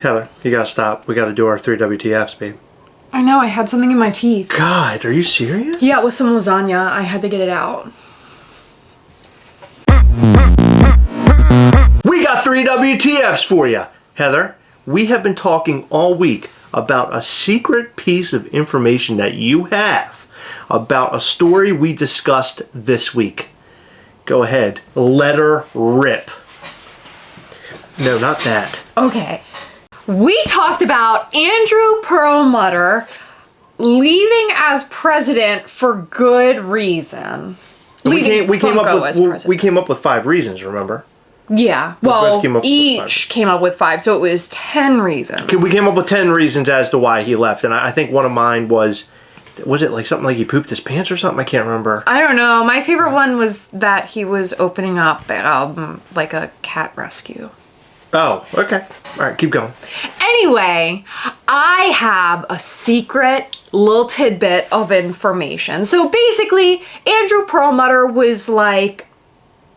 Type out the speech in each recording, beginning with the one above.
Heather, you gotta stop. We gotta do our 3 WTFs, babe. I know, I had something in my teeth. God, are you serious? Yeah, it was some lasagna. I had to get it out. We got 3 WTFs for you. Heather, we have been talking all week about a secret piece of information that you have about a story we discussed this week. Go ahead, let her rip. No, not that. Okay. We talked about Andrew Perlmutter leaving as president for good reason. We came up with 5 reasons, remember? Yeah, well, each came up with 5, so it was 10 reasons. We came up with 10 reasons as to why he left, and I think one of mine was it like something like he pooped his pants or something? I can't remember. I don't know. My favorite one was that he was opening up like a cat rescue. Oh, okay. All right, keep going. Anyway, I have a secret little tidbit of information. So basically, Andrew Perlmutter was like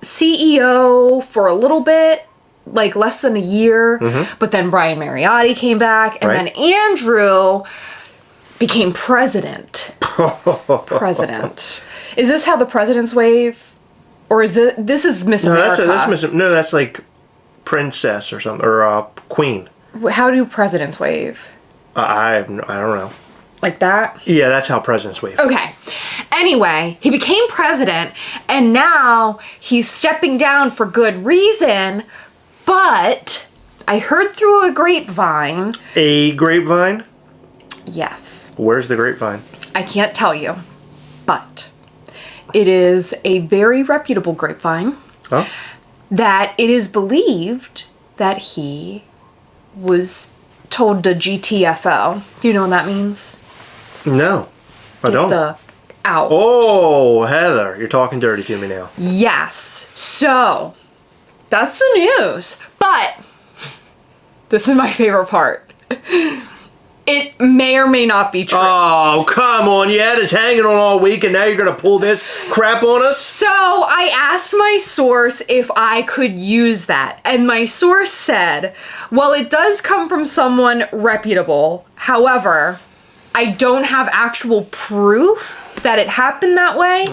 CEO for a little bit, like less than a year, but then Brian Mariotti came back, and then Andrew became president. President. Is this how the presidents wave? Or is it, this is Miss America? No, that's like princess or something, or queen. How do presidents wave? I don't know. Like that? Yeah, that's how presidents wave. Okay. Anyway, he became president, and now he's stepping down for good reason, but I heard through a grapevine. A grapevine? Yes. Where's the grapevine? I can't tell you, but it is a very reputable grapevine. Oh? That it is believed that he was told to GTFO. Do you know what that means? No, I don't. The out. Oh, Heather, you're talking dirty to me now. Yes. So, that's the news. But, this is my favorite part. It may or may not be true. Oh, come on. You had us hanging on all week, and now you're going to pull this crap on us? So I asked my source if I could use that. And my source said, well, it does come from someone reputable. However, I don't have actual proof that it happened that way.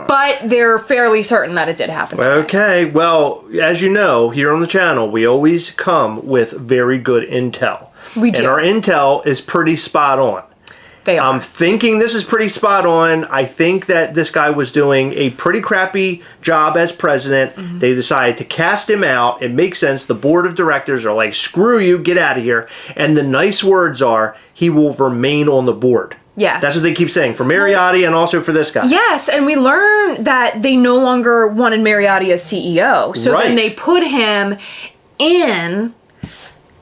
But they're fairly certain that it did happen that way. Okay. Well, as you know, here on the channel, we always come with very good intel. We do. And our intel is pretty spot on. They are. I'm thinking this is pretty spot on. I think that this guy was doing a pretty crappy job as president. They decided to cast him out. It makes sense. The board of directors are like, screw you, get out of here. And the nice words are, he will remain on the board. Yes. That's what they keep saying for Mariotti and also for this guy. Yes, and we learned that they no longer wanted Mariotti as CEO. So then they put him in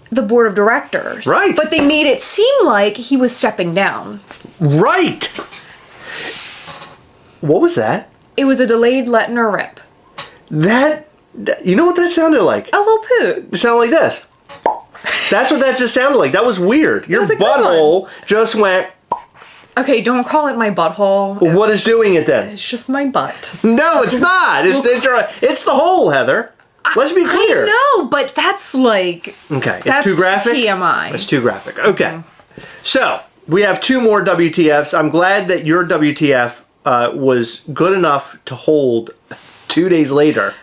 the board of directors. Right. But they made it seem like he was stepping down. Right. What was that? It was a delayed letting her rip. That you know what that sounded like? A little poot. It sounded like this. That's what that just sounded like. That was weird. Your butthole just went. Okay, don't call it my butthole. What is doing it then? It's just my butt. No, it's not. It's the hole, Heather. Let's be clear. I know, but that's like... Okay, it's too graphic? TMI. It's too graphic. Okay. So, we have 2 more WTFs. I'm glad that your WTF was good enough to hold 2 days later.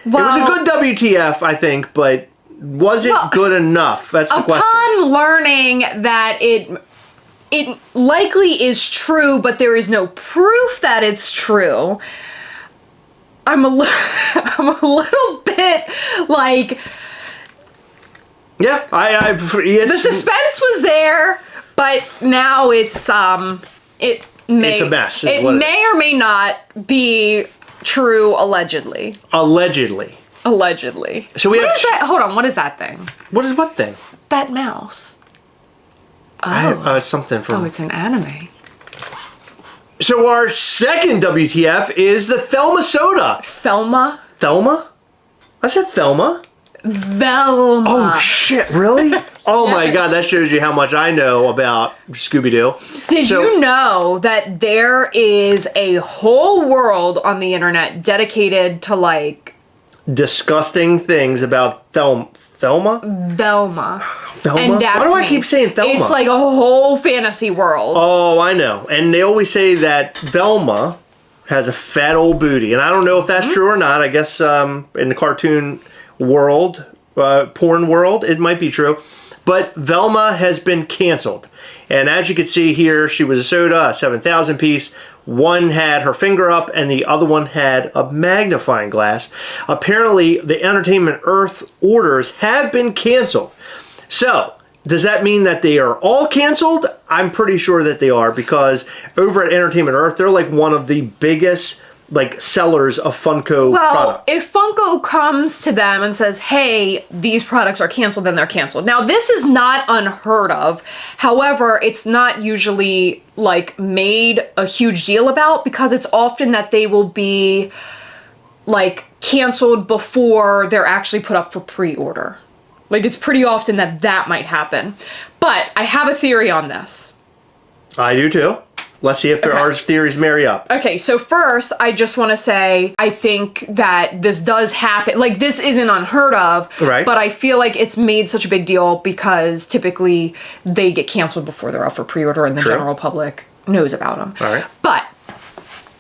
Well, it was a good WTF, I think, but was it good enough? That's the question. Upon learning that it likely is true, but there is no proof that it's true, I'm a little bit like... Yeah, the suspense was there, but now it's it's a mess. It may or may not be true, allegedly. Allegedly. Allegedly. So we have... that? Hold on, what is that thing? What is what thing? That mouse. It's something from... Oh, it's an anime. So our second WTF is the Thelma soda. Thelma? Thelma? I said Thelma. Velma. Oh shit, really? Oh my god, that shows you how much I know about Scooby-Doo. Did you know that there is a whole world on the internet dedicated to like... disgusting things about Thelma. Thelma? Velma. Velma? And Why do I Daphne. keep saying Thelma? It's like a whole fantasy world. Oh, I know. And they always say that Velma has a fat old booty. And I don't know if that's true or not. I guess in the cartoon world, porn world, it might be true. But Velma has been canceled. And as you can see here, she was a soda, a 7,000 piece. One had her finger up and the other one had a magnifying glass. Apparently, the Entertainment Earth orders have been canceled. So, does that mean that they are all canceled? I'm pretty sure that they are, because over at Entertainment Earth, they're like one of the biggest sellers of Funko product. If Funko comes to them and says, hey, these products are canceled, then they're canceled. Now, this is not unheard of. However, it's not usually made a huge deal about, because it's often that they will be canceled before they're actually put up for pre-order. It's pretty often that might happen. But I have a theory on this. I do too. Let's see if our theories marry up. Okay, so first, I just want to say, I think that this does happen. This isn't unheard of. Right. But I feel like it's made such a big deal because typically they get canceled before they're up for pre-order and the general public knows about them. All right. But,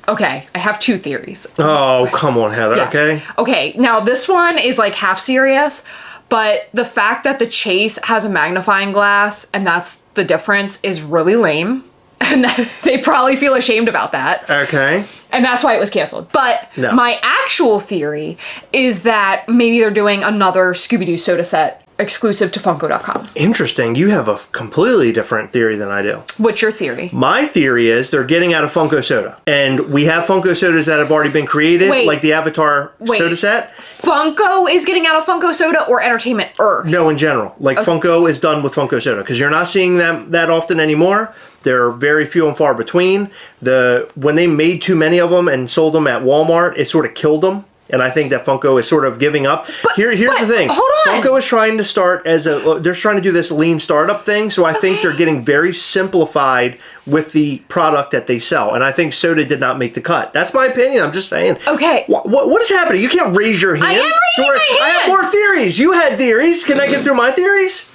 okay, I have two theories. Oh, come on, Heather, Yes. okay? Okay, now this one is half serious, but the fact that the Chase has a magnifying glass and that's the difference is really lame. And they probably feel ashamed about that. Okay. And that's why it was canceled. But No. my actual theory is that maybe they're doing another Scooby-Doo soda set exclusive to Funko.com. Interesting. You have a completely different theory than I do. What's your theory? My theory is they're getting out of Funko Soda. And we have Funko Sodas that have already been created, like the Avatar soda set. Funko is getting out of Funko Soda or Entertainment Earth? No, in general. Funko is done with Funko Soda because you're not seeing them that often anymore. They're very few and far between. When they made too many of them and sold them at Walmart, it sort of killed them. And I think that Funko is sort of giving up. Here's the thing. Hold on. Funko is trying to start they're trying to do this lean startup thing. So I think they're getting very simplified with the product that they sell. And I think soda did not make the cut. That's my opinion. I'm just saying. Okay. What is happening? You can't raise your hand. I am raising my hand. I have more theories. You had theories. Can I get through my theories?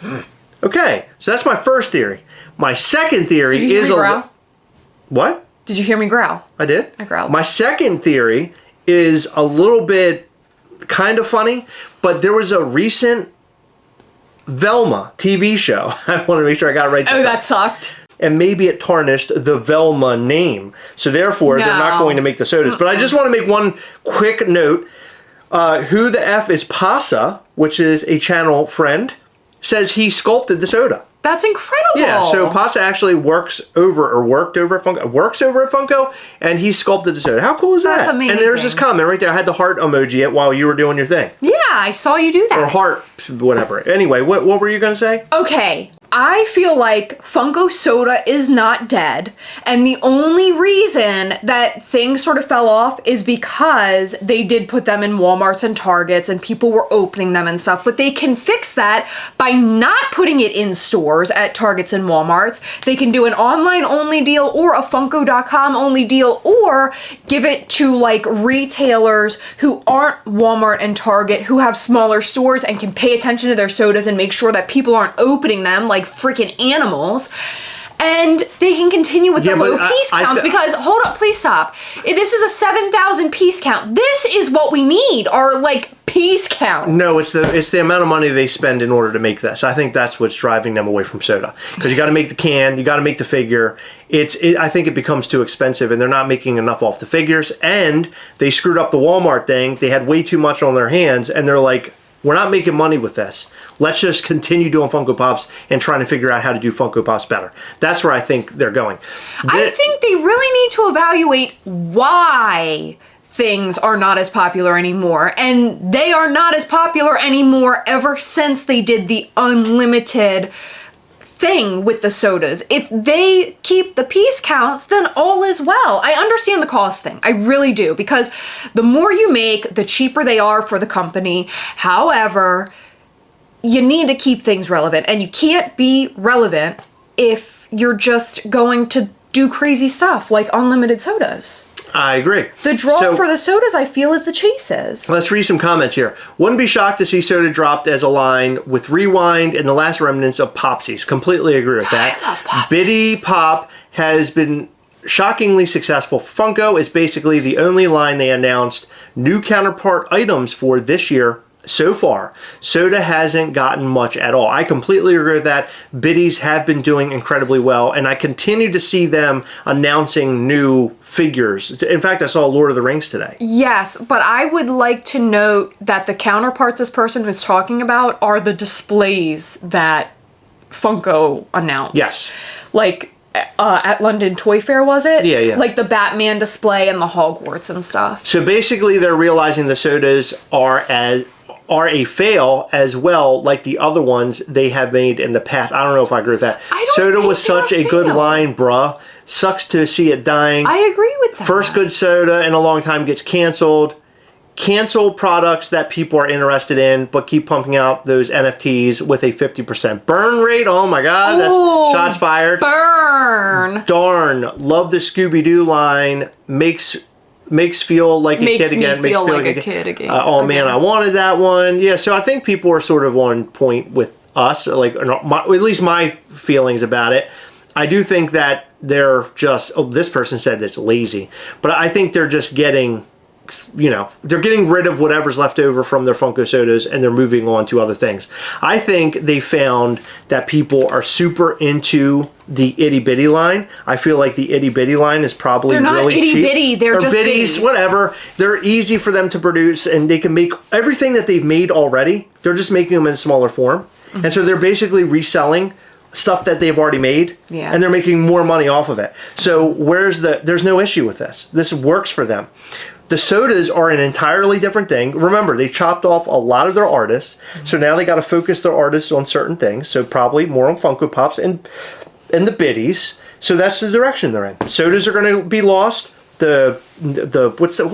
Okay. So that's my first theory. My second theory Did you hear is me growl? What? Did you hear me growl? I did. I growled. My second theory is a little bit kind of funny, but there was a recent Velma TV show. I want to make sure I got it right. Oh, that sucked. And maybe it tarnished the Velma name. So therefore, they're not going to make the sodas. But I just want to make one quick note. Who the F is Pasa, which is a channel friend, says he sculpted the soda. That's incredible. Yeah, so Pasa actually works over at Funko, and he sculpted the soda. How cool is that? That's amazing. And there's this comment right there. I had the heart emoji it while you were doing your thing. Yeah, I saw you do that. Or heart, whatever. Anyway, what were you going to say? Okay, I feel like Funko Soda is not dead, and the only reason that things sort of fell off is because they did put them in Walmarts and Targets, and people were opening them and stuff, but they can fix that by not putting it in stores at Targets and Walmarts. They can do an online-only deal or a Funko.com only deal, or give it to retailers who aren't Walmart and Target, who have smaller stores and can pay attention to their sodas and make sure that people aren't opening them like freaking animals, and they can continue with the low piece counts because, hold up, please stop. This is a 7,000 piece count. This is what we need, are piece counts. No, it's the amount of money they spend in order to make this. I think that's what's driving them away from soda. Because you got to make the can, you got to make the figure. I think it becomes too expensive, and they're not making enough off the figures, and they screwed up the Walmart thing. They had way too much on their hands, and they're like, we're not making money with this. Let's just continue doing Funko Pops and trying to figure out how to do Funko Pops better. That's where I think they're going. I think they really need to evaluate why things are not as popular anymore. And they are not as popular anymore ever since they did the unlimited thing with the sodas. If they keep the piece counts, then all is well. I understand the cost thing. I really do, because the more you make, the cheaper they are for the company. However, you need to keep things relevant, and you can't be relevant if you're just going to do crazy stuff like unlimited sodas. I agree. The draw So- for the sodas, I feel, is the chases. Let's read some comments here. Wouldn't be shocked to see soda dropped as a line with Rewind and the last remnants of Popsies. Completely agree with that. I love Popsies. Biddy Pop has been shockingly successful. Funko is basically the only line they announced new counterpart items for this year so far. Soda hasn't gotten much at all. I completely agree with that. Biddies have been doing incredibly well, and I continue to see them announcing new figures. In fact, I saw Lord of the Rings today. Yes, but I would like to note that the counterparts this person was talking about are the displays that Funko announced. Yes. Like at London Toy Fair, was it? Yeah, yeah. Like the Batman display and the Hogwarts and stuff. So basically, they're realizing the sodas are a fail as well, like the other ones they have made in the past. I don't know if I agree with that. I don't Soda think was they're such a a good fail. line, bruh. Sucks to see it dying. I agree with that. First good soda in a long time gets canceled. Cancel products that people are interested in, but keep pumping out those NFTs with a 50% burn rate. Oh my God, that's Ooh, shots fired. Burn. Darn, love the Scooby-Doo line. Makes feel like a Makes kid me again. feel like a kid again. Oh man, I wanted that one. Yeah, so I think people are sort of on point with us, like or at least my feelings about it. I do think that they're just, this person said it's lazy, but I think they're just getting, they're getting rid of whatever's left over from their Funko sodas and they're moving on to other things. I think they found that people are super into the itty bitty line. I feel like the itty bitty line is probably They're not really itty cheap. bitty, they're Or just biddies, bitties. whatever. They're easy for them to produce and they can make everything that they've made already. They're just making them in smaller form. Mm-hmm. And so they're basically reselling stuff that they've already made, Yeah. and they're making more money off of it. So there's no issue with this. This works for them. The sodas are an entirely different thing. Remember, they chopped off a lot of their artists, so now they got to focus their artists on certain things. So probably more on Funko Pops and the biddies. So that's the direction they're in. Sodas are going to be lost. What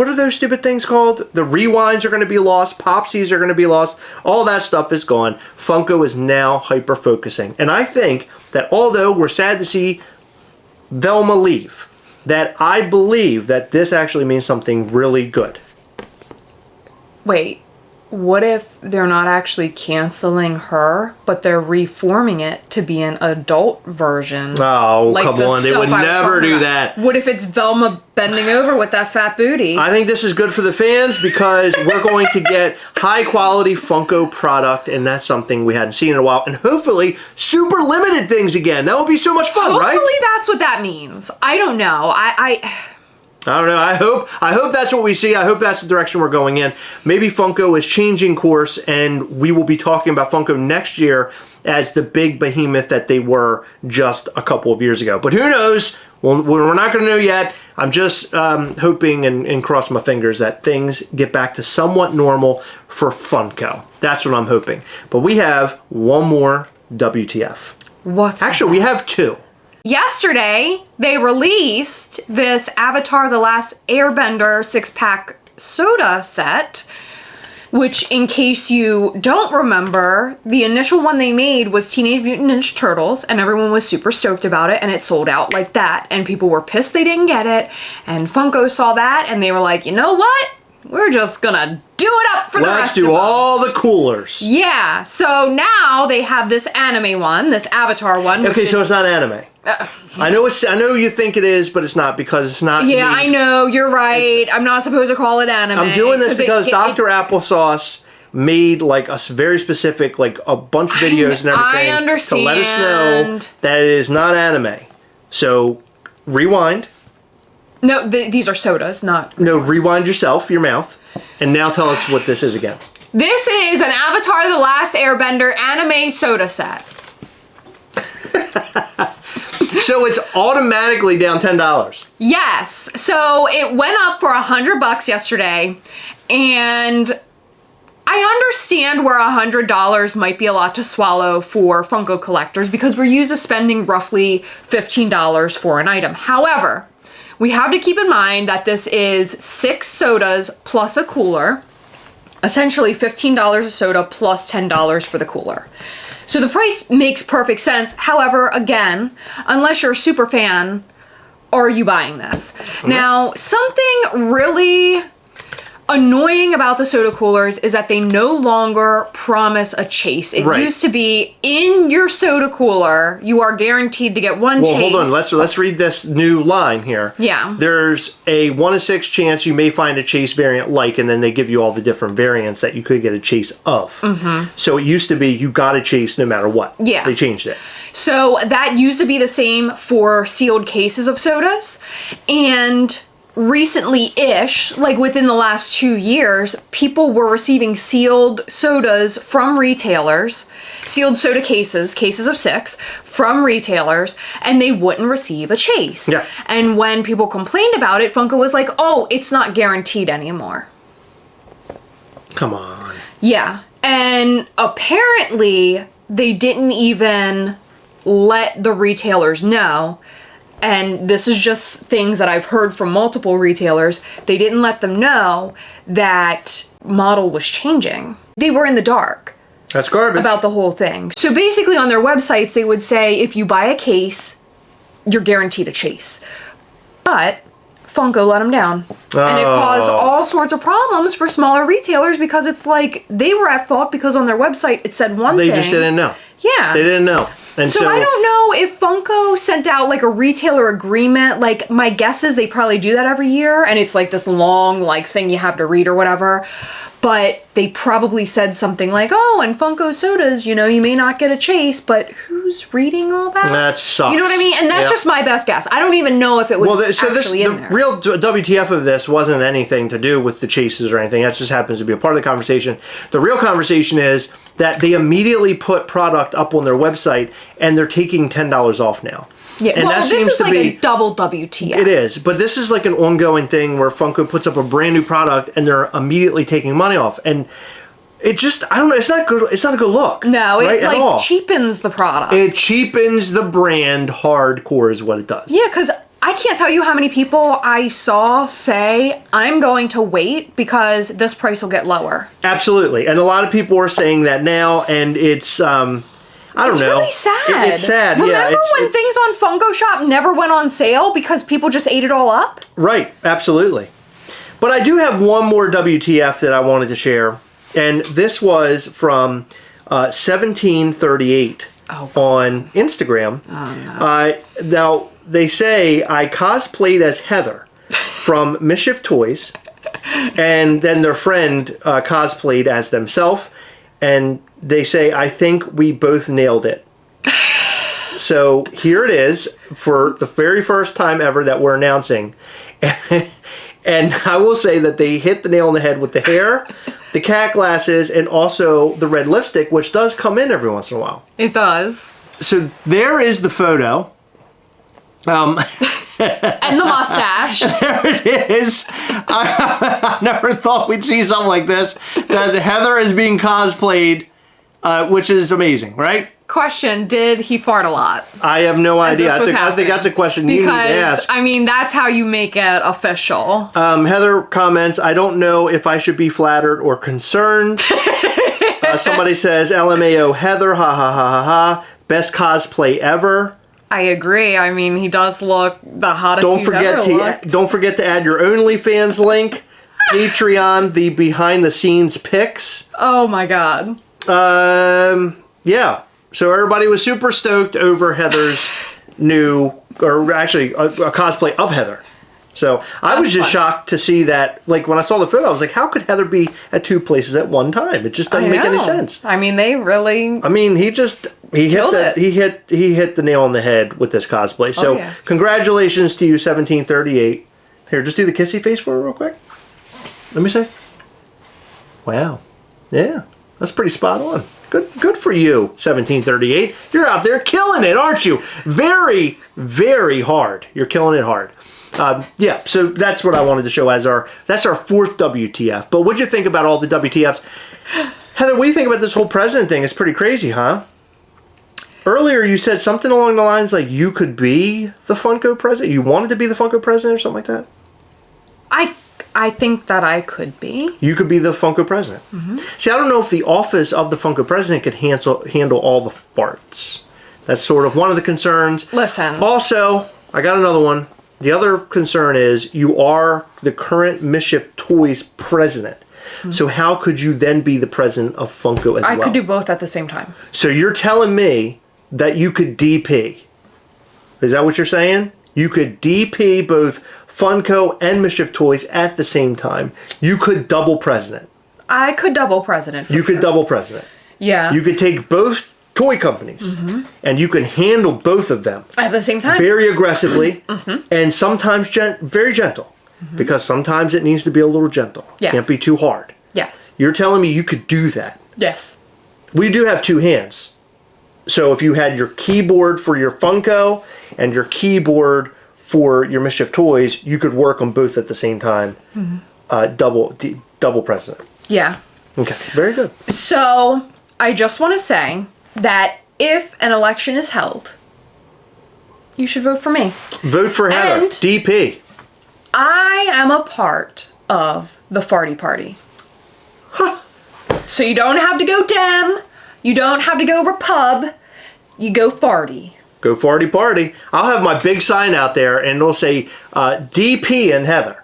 are those stupid things called? The rewinds are going to be lost. Popsies are going to be lost. All that stuff is gone. Funko is now hyper focusing, and I think that although we're sad to see Velma leave, that I believe that this actually means something really good. Wait, what if they're not actually canceling her, but they're reforming it to be an adult version? Oh, Like come the on. They stuff would I was never talking do about. that. What if it's Velma bending over with that fat booty? I think this is good for the fans because we're going to get high quality Funko product, and that's something we hadn't seen in a while. And hopefully, super limited things again. That would be so much fun, right? Hopefully that's what that means. I don't know. I don't know. I hope that's what we see. I hope that's the direction we're going in. Maybe Funko is changing course, and we will be talking about Funko next year as the big behemoth that they were just a couple of years ago. But who knows? Well, we're not going to know yet. I'm just hoping and cross my fingers that things get back to somewhat normal for Funko. That's what I'm hoping. But we have one more WTF. What's Actually, we have two. Yesterday, they released this Avatar The Last Airbender 6-pack soda set, which, in case you don't remember, the initial one they made was Teenage Mutant Ninja Turtles, and everyone was super stoked about it, and it sold out like that, and people were pissed they didn't get it, and Funko saw that, and they were like, you know what? We're just gonna do it up for the Let's rest do of them. all the coolers. Yeah, so now they have this anime one, this Avatar one. Which Okay, so is, it's not anime. I know you think it is, but it's not because it's not. yeah, made. I know, you're right. I'm not supposed to call it anime. I'm doing this because it- Dr. Applesauce made like a very specific, like a bunch of videos and everything I understand. to let us know that it is not anime. So rewind. No, these are sodas, not. No, rewind yourself, your mouth, and now tell us what this is again. This is an Avatar The Last Airbender anime soda set. So it's automatically down $10. Yes, so it went up for $100 yesterday, and I understand where $100 might be a lot to swallow for Funko collectors because we're used to spending roughly $15 for an item. However, we have to keep in mind that this is 6 sodas plus a cooler, essentially $15 a soda plus $10 for the cooler. So the price makes perfect sense. However, again, unless you're a super fan are you buying this? Now, something really annoying about the soda coolers is that they no longer promise a chase. It used to be in your soda cooler, you are guaranteed to get one chase. Well, hold on. Let's read this new line here. Yeah. There's a 1 in 6 chance you may find a chase variant like, and then they give you all the different variants that you could get a chase of. So it used to be you got a chase no matter what. Yeah. They changed it. So that used to be the same for sealed cases of sodas. And recently-ish, like within the last 2 years, people were receiving sealed sodas from retailers, sealed soda cases of 6, from retailers, and they wouldn't receive a chase. Yeah. And when people complained about it, Funko was like, oh, it's not guaranteed anymore. Come on. Yeah. And apparently, they didn't even let the retailers know. And this is just things that I've heard from multiple retailers. They didn't let them know that model was changing. They were in the dark. That's garbage. About the whole thing. So basically on their websites, they would say, if you buy a case, you're guaranteed a chase. But Funko let them down. And it caused all sorts of problems for smaller retailers because it's like they were at fault because on their website it said one thing. They just didn't know. Yeah. They didn't know. And so I don't know if Funko sent out like a retailer agreement. Like my guess is they probably do that every year and it's like this long like thing you have to read or whatever. But they probably said something like, oh, and Funko sodas, you know, you may not get a chase, but who's reading all that? That sucks. You know what I mean? And that's just my best guess. I don't even know if it was actually in there. The real WTF of this wasn't anything to do with the chases or anything. That just happens to be a part of the conversation. The real conversation is that they immediately put product up on their website and they're taking $10 off now. Yeah, and well, that this seems is to like be a double WTF. It is, but this is like an ongoing thing where Funko puts up a brand new product and they're immediately taking money off, and it just, I don't know, it's not good. It's not a good look. No, right, it like cheapens the product. It cheapens the brand hardcore, is what it does. Yeah, because I can't tell you how many people I saw say, I'm going to wait because this price will get lower. Absolutely, and a lot of people are saying that now, and it's I don't know. It's really sad. It's sad. Remember when things on Funko Shop never went on sale because people just ate it all up? Right, absolutely. But I do have one more WTF that I wanted to share, and this was from 1738 on Instagram. Oh, no. Now, they say I cosplayed as Heather from MISCHIEF Toys, and then their friend cosplayed as themselves, and they say, I think we both nailed it. So here it is for the very first time ever that we're announcing. And I will say that they hit the nail on the head with the hair, the cat glasses, and also the red lipstick, which does come in every once in a while. It does. So there is the photo. And the mustache. There it is. I never thought we'd see something like this. That Heather is being cosplayed, which is amazing, right? Question, did he fart a lot? I have no idea. I think that's a question you need to ask. I mean, that's how you make it official. Heather comments, I don't know if I should be flattered or concerned. Somebody says, LMAO Heather, ha ha ha ha ha. Best cosplay ever. I agree. I mean, he does look the hottest Don't forget to add your OnlyFans link. Patreon, the behind the scenes pics. Oh my god. Yeah. So everybody was super stoked over Heather's new, or actually a cosplay of Heather. So I was just shocked to see that. Like when I saw the photo, I was like, how could Heather be at two places at one time? It just doesn't make any sense. I mean, they really. I mean, he hit the nail on the head with this cosplay. So congratulations to you, 1738. Here, just do the kissy face for her real quick. Let me see. Wow. Yeah, that's pretty spot on. Good for you, 1738. You're out there killing it, aren't you? Very, very hard. You're killing it hard. Yeah, so that's what I wanted to show as that's our fourth WTF. But what'd you think about all the WTFs? Heather, what do you think about this whole president thing? It's pretty crazy, huh? Earlier you said something along the lines like you could be the Funko president. You wanted to be the Funko president or something like that? I think that I could be. You could be the Funko president. Mm-hmm. See, I don't know if the office of the Funko president could handle all the farts. That's sort of one of the concerns. Listen. Also, I got another one. The other concern is you are the current Mischief Toys president. So how could you then be the president of Funko as well? I could do both at the same time. So you're telling me that you could DP. Is that what you're saying? You could DP both Funko and Mischief Toys at the same time. You could double president. I could double president. You could double president. Yeah. You could take both toy companies and you can handle both of them at the same time. very aggressively and sometimes very gentle because sometimes it needs to be a little gentle. Yes. Can't be too hard. Yes. You're telling me you could do that. Yes. We do have two hands. So if you had your keyboard for your Funko and your keyboard for your Mischief Toys, you could work on both at the same time. Double president. Yeah. Okay, very good. So I just want to say that if an election is held, you should vote for me. Vote for Heather. And DP. I am a part of the farty party. Huh. So you don't have to go Dem. You don't have to go Repub. You go farty. Go farty party. I'll have my big sign out there and it'll say DP and Heather.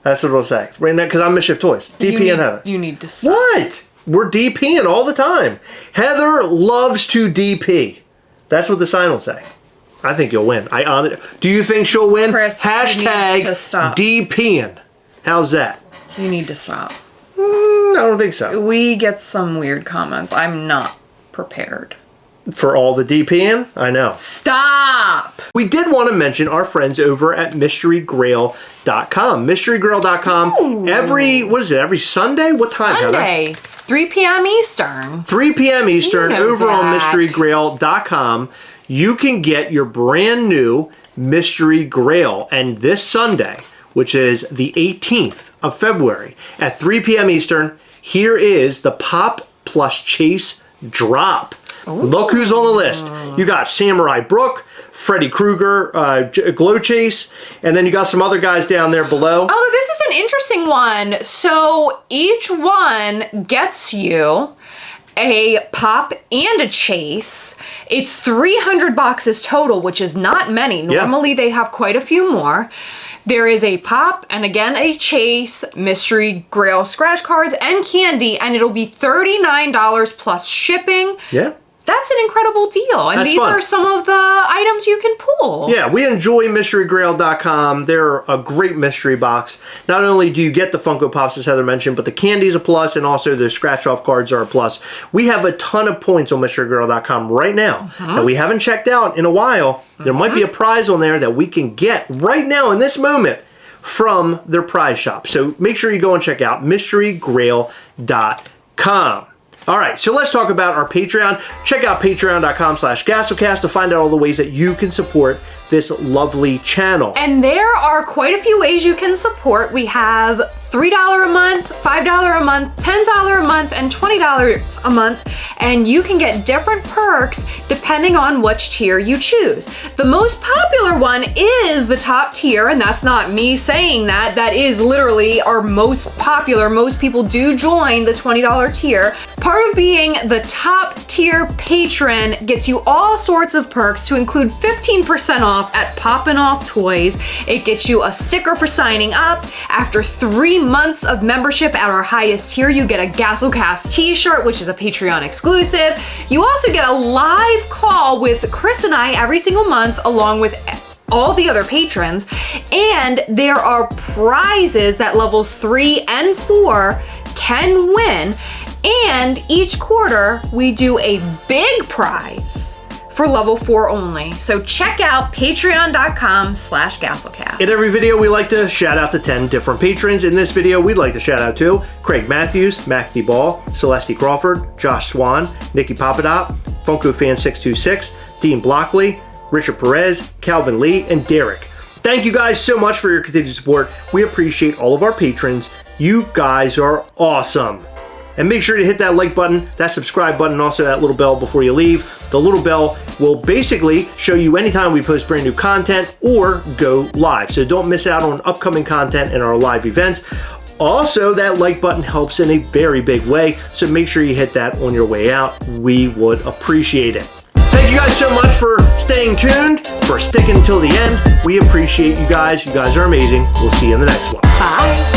That's what it'll say. Right now, because I'm Mischief Toys. DP and Heather. You need to stop. What? We're DPing all the time. Heather loves to DP. That's what the sign will say. I think you'll win. Do you think she'll win? Chris, Hashtag you need to stop. DPing. How's that? You need to stop. I don't think so. We get some weird comments. I'm not prepared. For all the DPing? I know. Stop! We did want to mention our friends over at MysteryGrail.com. MysteryGrail.com every Sunday? What time, Heather? Sunday, 3 p.m. Eastern. 3 p.m. Eastern You know over on that. MysteryGrail.com. You can get your brand new Mystery Grail. And this Sunday, which is the 18th of February at 3 p.m. Eastern, here is the Pop plus Chase drop. Ooh. Look who's on the list. You got Samurai Brooke, Freddy Krueger, Glow Chase, and then you got some other guys down there below. Oh, this is an interesting one. So each one gets you a Pop and a Chase. It's 300 boxes total, which is not many. Normally they have quite a few more. There is a Pop and again a Chase, Mystery Grail scratch cards, and candy, and it'll be $39 plus shipping. Yeah. That's an incredible deal. And That's these fun. are some of the items you can pull. Yeah, we enjoy MysteryGrail.com. They're a great mystery box. Not only do you get the Funko Pops, as Heather mentioned, but the candy's a plus, and also the scratch-off cards are a plus. We have a ton of points on MysteryGrail.com right now that we haven't checked out in a while. There might be a prize on there that we can get right now in this moment from their prize shop. So make sure you go and check out MysteryGrail.com. All right, so let's talk about our Patreon. Check out patreon.com/Gastlecast to find out all the ways that you can support this lovely channel. And there are quite a few ways you can support. We have $3 a month, $5 a month, $10 a month, and $20 a month. And you can get different perks depending on which tier you choose. The most popular one is the top tier, and that's not me saying that. That is literally our most popular. Most people do join the $20 tier. Part of being the top tier patron gets you all sorts of perks to include 15% off at Poppin' Off Toys. It gets you a sticker for signing up. After 3 months of membership at our highest tier, you get a Gastlecast t-shirt, which is a Patreon exclusive. You also get a live call with Chris and I every single month, along with all the other patrons. And there are prizes that levels 3 and 4 can win. And each quarter, we do a big prize for level 4 only. So check out patreon.com/Gastlecast. In every video, we like to shout out to 10 different patrons. In this video, we'd like to shout out to Craig Matthews, Mac D. Ball, Celeste Crawford, Josh Swan, Nikki Papadop, Funko Fan 626, Dean Blockley, Richard Perez, Calvin Lee, and Derek. Thank you guys so much for your continued support. We appreciate all of our patrons. You guys are awesome. And make sure to hit that like button, that subscribe button, and also that little bell before you leave. The little bell will basically show you anytime we post brand new content or go live. So don't miss out on upcoming content and our live events. Also, that like button helps in a very big way, so make sure you hit that on your way out. We would appreciate it. Thank you guys so much for staying tuned, for sticking until the end. We appreciate you guys. You guys are amazing. We'll see you in the next one. Bye.